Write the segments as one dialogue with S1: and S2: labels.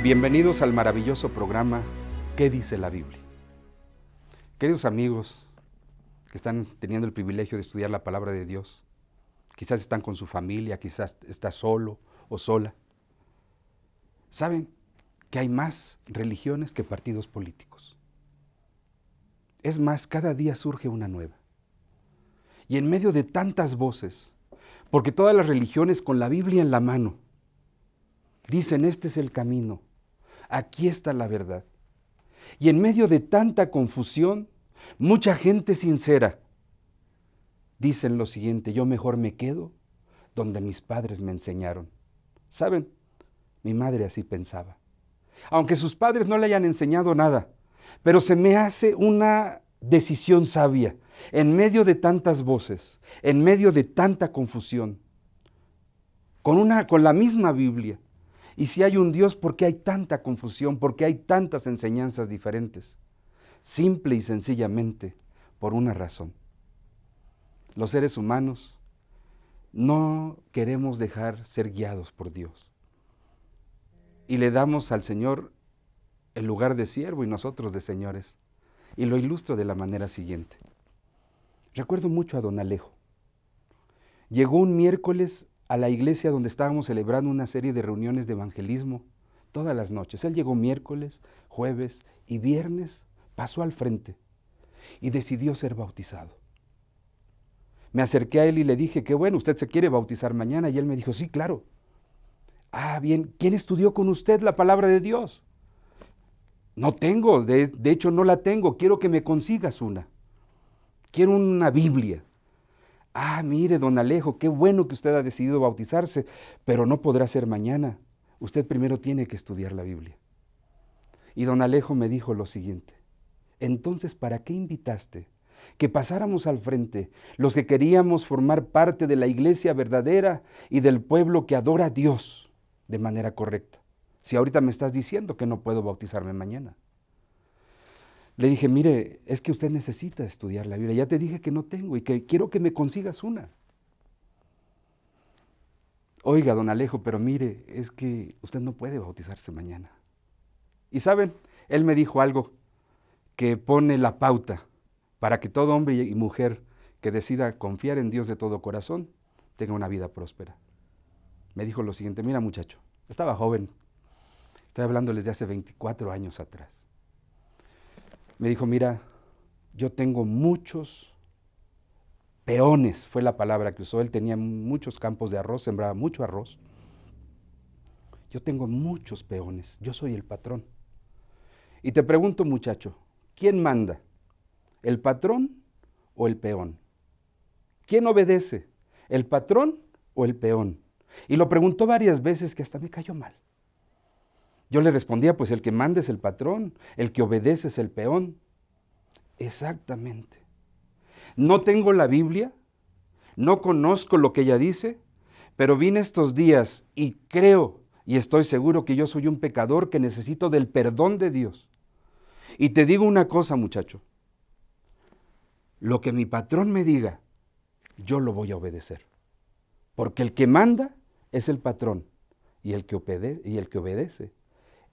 S1: Bienvenidos al maravilloso programa ¿Qué dice la Biblia? Queridos amigos que están teniendo el privilegio de estudiar la palabra de Dios, quizás están con su familia, quizás está solo o sola. ¿Saben que hay más religiones que partidos políticos? Es más, cada día surge una nueva. Y en medio de tantas voces, porque todas las religiones con la Biblia en la mano dicen: este es el camino, aquí está la verdad. Y en medio de tanta confusión, mucha gente sincera dicen lo siguiente: yo mejor me quedo donde mis padres me enseñaron. ¿Saben? Mi madre así pensaba. Aunque sus padres no le hayan enseñado nada, pero se me hace una decisión sabia, en medio de tantas voces, en medio de tanta confusión, con la misma Biblia. Y si hay un Dios, ¿por qué hay tanta confusión? ¿Por qué hay tantas enseñanzas diferentes? Simple y sencillamente, por una razón. Los seres humanos no queremos dejar ser guiados por Dios. Y le damos al Señor el lugar de siervo y nosotros de señores. Y lo ilustro de la manera siguiente. Recuerdo mucho a don Alejo. Llegó un miércoles a la iglesia donde estábamos celebrando una serie de reuniones de evangelismo todas las noches. Él llegó miércoles, jueves y viernes, pasó al frente y decidió ser bautizado. Me acerqué a él y le dije: qué bueno, ¿usted se quiere bautizar mañana? Y él me dijo: sí, claro. Ah, bien, ¿quién estudió con usted la palabra de Dios? No tengo, de hecho no la tengo, quiero que me consigas una. Quiero una Biblia. Ah, mire, don Alejo, qué bueno que usted ha decidido bautizarse, pero no podrá ser mañana. Usted primero tiene que estudiar la Biblia. Y don Alejo me dijo lo siguiente: entonces, ¿para qué invitaste que pasáramos al frente los que queríamos formar parte de la iglesia verdadera y del pueblo que adora a Dios de manera correcta? Si ahorita me estás diciendo que no puedo bautizarme mañana. Le dije: mire, es que usted necesita estudiar la Biblia. Ya te dije que no tengo y que quiero que me consigas una. Oiga, don Alejo, pero mire, es que usted no puede bautizarse mañana. Y saben, él me dijo algo que pone la pauta para que todo hombre y mujer que decida confiar en Dios de todo corazón tenga una vida próspera. Me dijo lo siguiente: mira, muchacho, estaba joven, estoy hablándoles de hace 24 años atrás. Me dijo: mira, yo tengo muchos peones, fue la palabra que usó. Él tenía muchos campos de arroz, sembraba mucho arroz. Yo tengo muchos peones, yo soy el patrón. Y te pregunto, muchacho, ¿quién manda? ¿El patrón o el peón? ¿Quién obedece? ¿El patrón o el peón? Y lo preguntó varias veces, que hasta me cayó mal. Yo le respondía: pues el que manda es el patrón, el que obedece es el peón. Exactamente. No tengo la Biblia, no conozco lo que ella dice, pero vine estos días y creo y estoy seguro que yo soy un pecador que necesito del perdón de Dios. Y te digo una cosa, muchacho, lo que mi patrón me diga, yo lo voy a obedecer. Porque el que manda es el patrón y el que obedece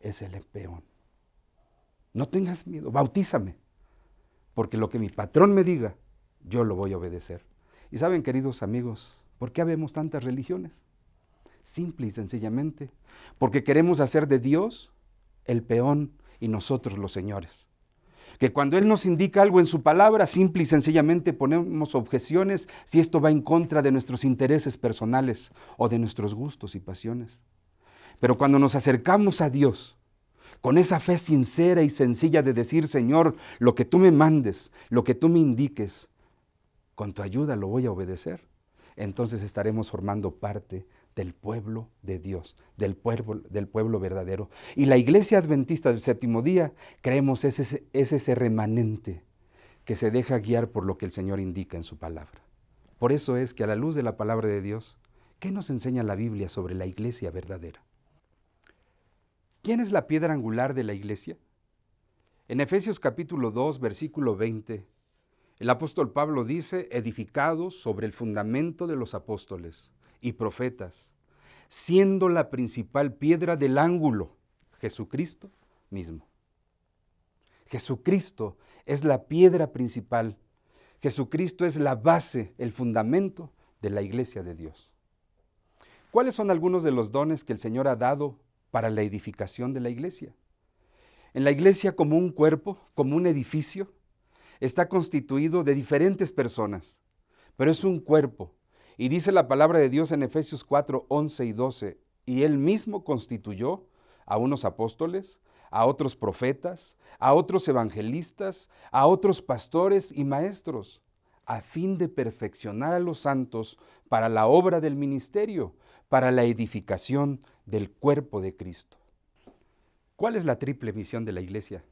S1: es el peón. No tengas miedo, bautízame, porque lo que mi patrón me diga, yo lo voy a obedecer. Y saben, queridos amigos, ¿por qué habemos tantas religiones? Simple y sencillamente, porque queremos hacer de Dios el peón y nosotros los señores. Que cuando Él nos indica algo en su palabra, simple y sencillamente ponemos objeciones si esto va en contra de nuestros intereses personales o de nuestros gustos y pasiones. Pero cuando nos acercamos a Dios, con esa fe sincera y sencilla de decir: Señor, lo que tú me mandes, lo que tú me indiques, con tu ayuda lo voy a obedecer, entonces estaremos formando parte del pueblo de Dios, del pueblo verdadero. Y la Iglesia Adventista del Séptimo Día, creemos, es ese remanente que se deja guiar por lo que el Señor indica en su palabra. Por eso es que a la luz de la palabra de Dios, ¿qué nos enseña la Biblia sobre la Iglesia verdadera? ¿Quién es la piedra angular de la Iglesia? En Efesios capítulo 2, versículo 20, el apóstol Pablo dice: edificados sobre el fundamento de los apóstoles y profetas, siendo la principal piedra del ángulo Jesucristo mismo. Jesucristo es la piedra principal. Jesucristo es la base, el fundamento de la iglesia de Dios. ¿Cuáles son algunos de los dones que el Señor ha dado para la edificación de la iglesia? En la iglesia, como un cuerpo, como un edificio, está constituido de diferentes personas, pero es un cuerpo. Y dice la palabra de Dios en Efesios 4, 11 y 12, y Él mismo constituyó a unos apóstoles, a otros profetas, a otros evangelistas, a otros pastores y maestros, a fin de perfeccionar a los santos para la obra del ministerio, para la edificación del cuerpo de Cristo. ¿Cuál es la triple misión de la iglesia?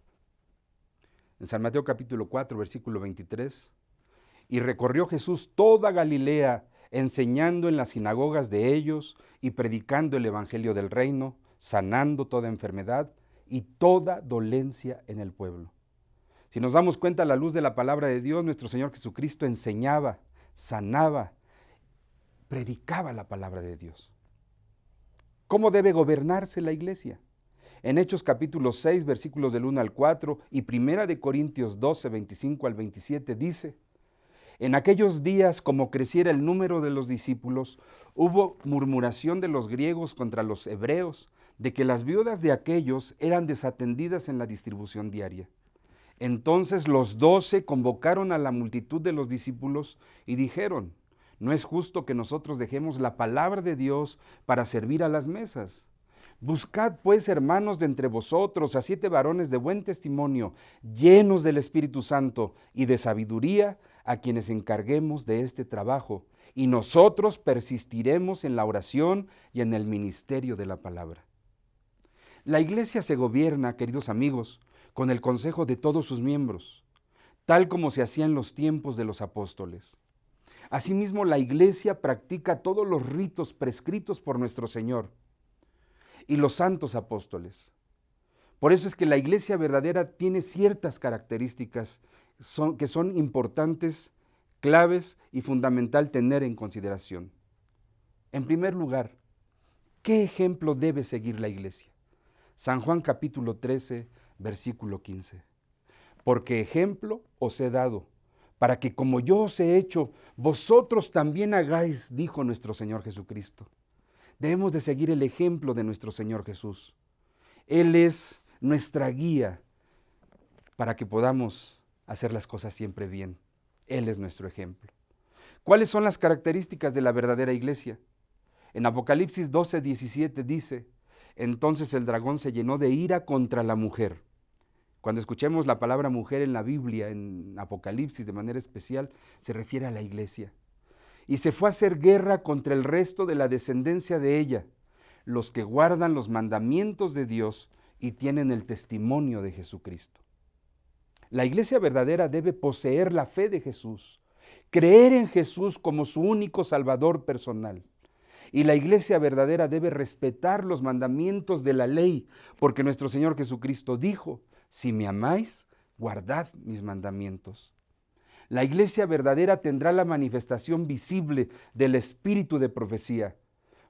S1: En San Mateo capítulo 4, versículo 23, y recorrió Jesús toda Galilea, enseñando en las sinagogas de ellos y predicando el evangelio del reino, sanando toda enfermedad y toda dolencia en el pueblo. Si nos damos cuenta a la luz de la palabra de Dios, nuestro Señor Jesucristo enseñaba, sanaba, predicaba la palabra de Dios. ¿Cómo debe gobernarse la iglesia? En Hechos capítulo 6, versículos del 1 al 4 y 1 de Corintios 12, 25 al 27 dice: en aquellos días, como creciera el número de los discípulos, hubo murmuración de los griegos contra los hebreos, de que las viudas de aquellos eran desatendidas en la distribución diaria. Entonces los 12 convocaron a la multitud de los discípulos y dijeron: no es justo que nosotros dejemos la palabra de Dios para servir a las mesas. Buscad pues, hermanos, de entre vosotros a 7 varones de buen testimonio, llenos del Espíritu Santo y de sabiduría, a quienes encarguemos de este trabajo, y nosotros persistiremos en la oración y en el ministerio de la palabra. La iglesia se gobierna, queridos amigos, con el consejo de todos sus miembros, tal como se hacía en los tiempos de los apóstoles. Asimismo, la iglesia practica todos los ritos prescritos por nuestro Señor y los santos apóstoles. Por eso es que la iglesia verdadera tiene ciertas características que son importantes, claves y fundamental tener en consideración. En primer lugar, ¿qué ejemplo debe seguir la iglesia? San Juan capítulo 13, versículo 15. Porque ejemplo os he dado, para que como yo os he hecho, vosotros también hagáis, dijo nuestro Señor Jesucristo. Debemos de seguir el ejemplo de nuestro Señor Jesús. Él es nuestra guía para que podamos hacer las cosas siempre bien. Él es nuestro ejemplo. ¿Cuáles son las características de la verdadera iglesia? En Apocalipsis 12, 17 dice: entonces el dragón se llenó de ira contra la mujer. Cuando escuchemos la palabra mujer en la Biblia, en Apocalipsis de manera especial, se refiere a la iglesia. Y se fue a hacer guerra contra el resto de la descendencia de ella, los que guardan los mandamientos de Dios y tienen el testimonio de Jesucristo. La iglesia verdadera debe poseer la fe de Jesús, creer en Jesús como su único Salvador personal. Y la iglesia verdadera debe respetar los mandamientos de la ley, porque nuestro Señor Jesucristo dijo: si me amáis, guardad mis mandamientos. La iglesia verdadera tendrá la manifestación visible del espíritu de profecía,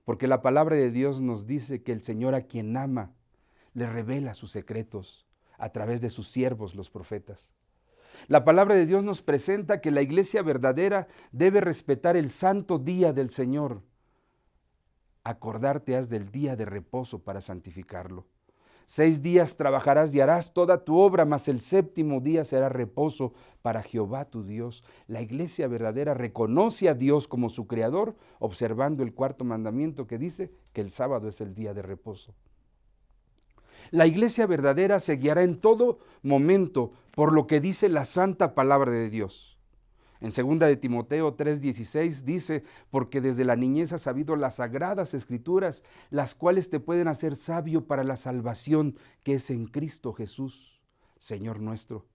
S1: porque la palabra de Dios nos dice que el Señor, a quien ama, le revela sus secretos a través de sus siervos, los profetas. La palabra de Dios nos presenta que la iglesia verdadera debe respetar el santo día del Señor. Acordarte has del día de reposo para santificarlo. 6 días trabajarás y harás toda tu obra, mas el 7º día será reposo para Jehová tu Dios. La iglesia verdadera reconoce a Dios como su creador, observando el 4º mandamiento que dice que el sábado es el día de reposo. La iglesia verdadera se guiará en todo momento por lo que dice la santa palabra de Dios. En 2 de Timoteo 3:16 dice: porque desde la niñez has sabido las sagradas escrituras, las cuales te pueden hacer sabio para la salvación que es en Cristo Jesús, Señor nuestro.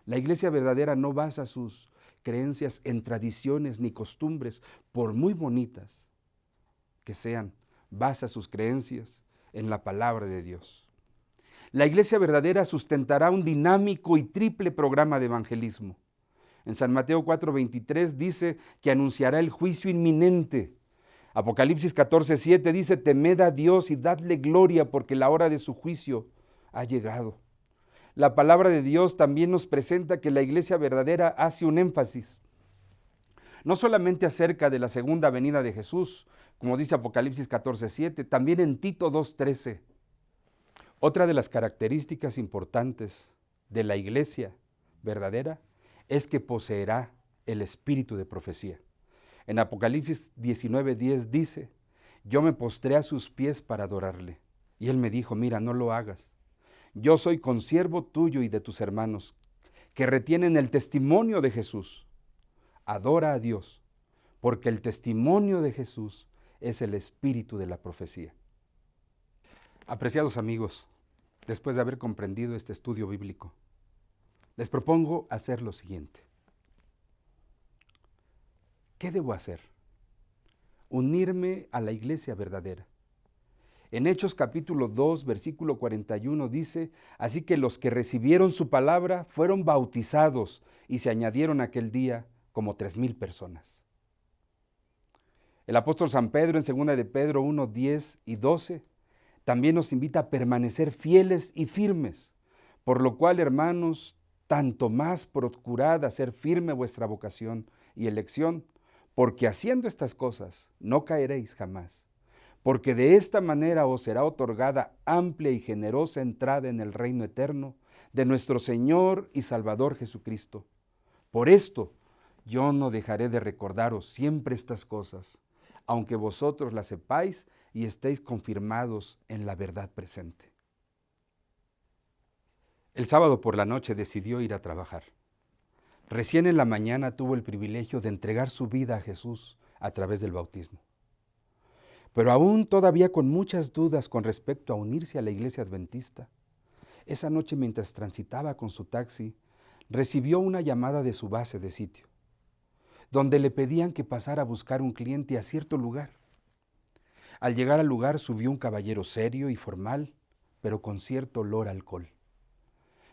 S1: La iglesia verdadera no basa sus creencias en tradiciones ni costumbres, por muy bonitas que sean, basa sus creencias en la palabra de Dios. La iglesia verdadera sustentará un dinámico y triple programa de evangelismo. En San Mateo 4:23 dice que anunciará el juicio inminente. Apocalipsis 14:7 dice, temed a Dios y dadle gloria porque la hora de su juicio ha llegado. La palabra de Dios también nos presenta que la iglesia verdadera hace un énfasis, no solamente acerca de la segunda venida de Jesús, como dice Apocalipsis 14:7, también en Tito 2:13. Otra de las características importantes de la iglesia verdadera es que poseerá el espíritu de profecía. En Apocalipsis 19:10 dice, yo me postré a sus pies para adorarle. Y él me dijo, mira, no lo hagas. Yo soy consiervo tuyo y de tus hermanos, que retienen el testimonio de Jesús. Adora a Dios, porque el testimonio de Jesús es el espíritu de la profecía. Apreciados amigos, después de haber comprendido este estudio bíblico, les propongo hacer lo siguiente. ¿Qué debo hacer? Unirme a la iglesia verdadera. En Hechos capítulo 2, versículo 41 dice, así que los que recibieron su palabra fueron bautizados y se añadieron aquel día como 3,000 personas. El apóstol San Pedro en 2 de Pedro 1, 10 y 12 también nos invita a permanecer fieles y firmes, por lo cual, hermanos, tanto más procurad hacer firme vuestra vocación y elección, porque haciendo estas cosas no caeréis jamás, porque de esta manera os será otorgada amplia y generosa entrada en el reino eterno de nuestro Señor y Salvador Jesucristo. Por esto yo no dejaré de recordaros siempre estas cosas, aunque vosotros las sepáis y estéis confirmados en la verdad presente. El sábado por la noche decidió ir a trabajar. Recién en la mañana tuvo el privilegio de entregar su vida a Jesús a través del bautismo. Pero aún todavía con muchas dudas con respecto a unirse a la iglesia adventista, esa noche mientras transitaba con su taxi, recibió una llamada de su base de sitio, donde le pedían que pasara a buscar un cliente a cierto lugar. Al llegar al lugar subió un caballero serio y formal, pero con cierto olor a alcohol.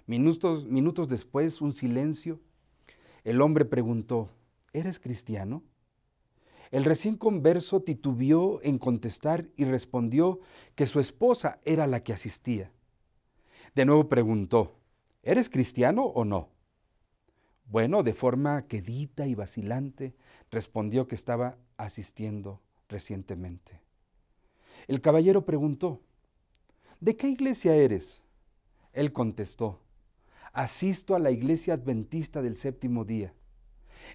S1: Minutos después, un silencio. El hombre preguntó, ¿eres cristiano? El recién converso titubeó en contestar y respondió que su esposa era la que asistía. De nuevo preguntó, ¿eres cristiano o no? Bueno, de forma quedita y vacilante, respondió que estaba asistiendo recientemente. El caballero preguntó, ¿de qué iglesia eres? Él contestó, asisto a la iglesia adventista del séptimo día.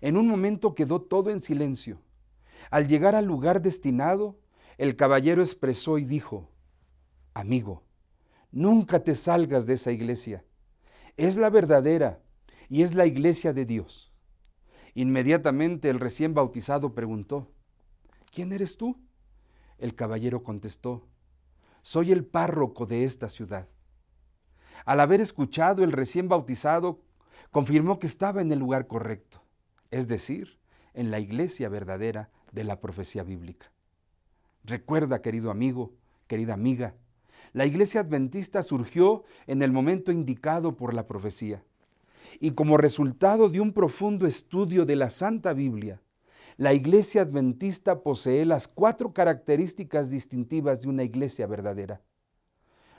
S1: En un momento quedó todo en silencio. Al llegar al lugar destinado, el caballero expresó y dijo, amigo, nunca te salgas de esa iglesia. Es la verdadera y es la iglesia de Dios. Inmediatamente el recién bautizado preguntó, ¿quién eres tú? El caballero contestó, soy el párroco de esta ciudad. Al haber escuchado, el recién bautizado confirmó que estaba en el lugar correcto, es decir, en la iglesia verdadera de la profecía bíblica. Recuerda, querido amigo, querida amiga, la iglesia adventista surgió en el momento indicado por la profecía y como resultado de un profundo estudio de la Santa Biblia, la iglesia adventista posee las 4 características distintivas de una iglesia verdadera: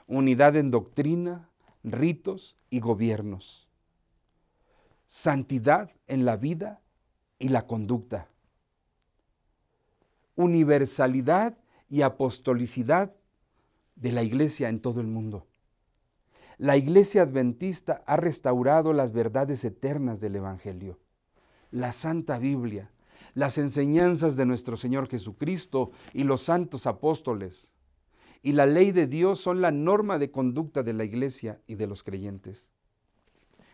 S1: unidad en doctrina, ritos y gobiernos, santidad en la vida y la conducta, universalidad y apostolicidad de la iglesia en todo el mundo. La iglesia adventista ha restaurado las verdades eternas del Evangelio, la Santa Biblia, las enseñanzas de nuestro Señor Jesucristo y los santos apóstoles. Y la ley de Dios son la norma de conducta de la iglesia y de los creyentes.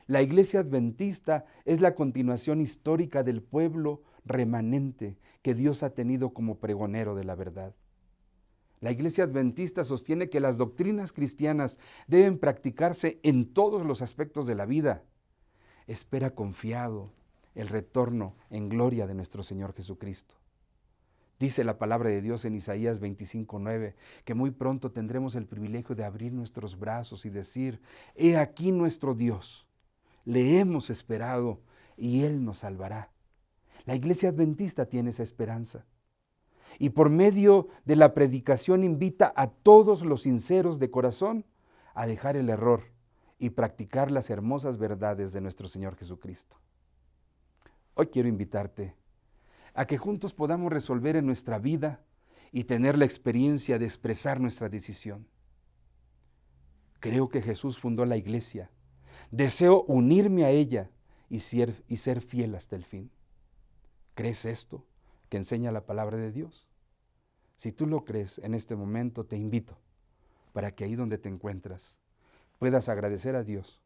S1: La iglesia adventista es la continuación histórica del pueblo remanente que Dios ha tenido como pregonero de la verdad. La iglesia adventista sostiene que las doctrinas cristianas deben practicarse en todos los aspectos de la vida. Espera confiado el retorno en gloria de nuestro Señor Jesucristo. Dice la palabra de Dios en Isaías 25:9, que muy pronto tendremos el privilegio de abrir nuestros brazos y decir, he aquí nuestro Dios, le hemos esperado y Él nos salvará. La iglesia adventista tiene esa esperanza. y por medio de la predicación invita a todos los sinceros de corazón a dejar el error y practicar las hermosas verdades de nuestro Señor Jesucristo. Hoy quiero invitarte a que juntos podamos resolver en nuestra vida y tener la experiencia de expresar nuestra decisión. Creo que Jesús fundó la iglesia. Deseo unirme a ella y ser fiel hasta el fin. ¿Crees esto que enseña la palabra de Dios? Si tú lo crees, en este momento te invito para que ahí donde te encuentras puedas agradecer a Dios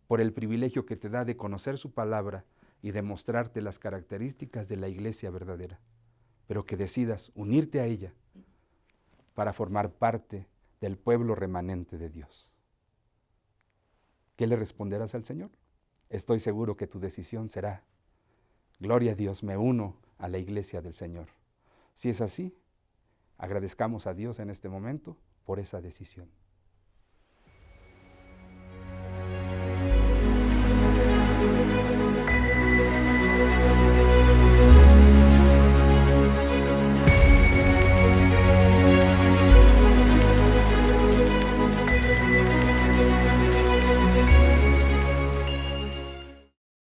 S1: por el privilegio que te da de conocer su palabra y de mostrarte las características de la iglesia verdadera, pero que decidas unirte a ella para formar parte del pueblo remanente de Dios. ¿Qué le responderás al Señor? Estoy seguro que tu decisión será: gloria a Dios, me uno a la iglesia del Señor. Si es así, agradezcamos a Dios en este momento por esa decisión.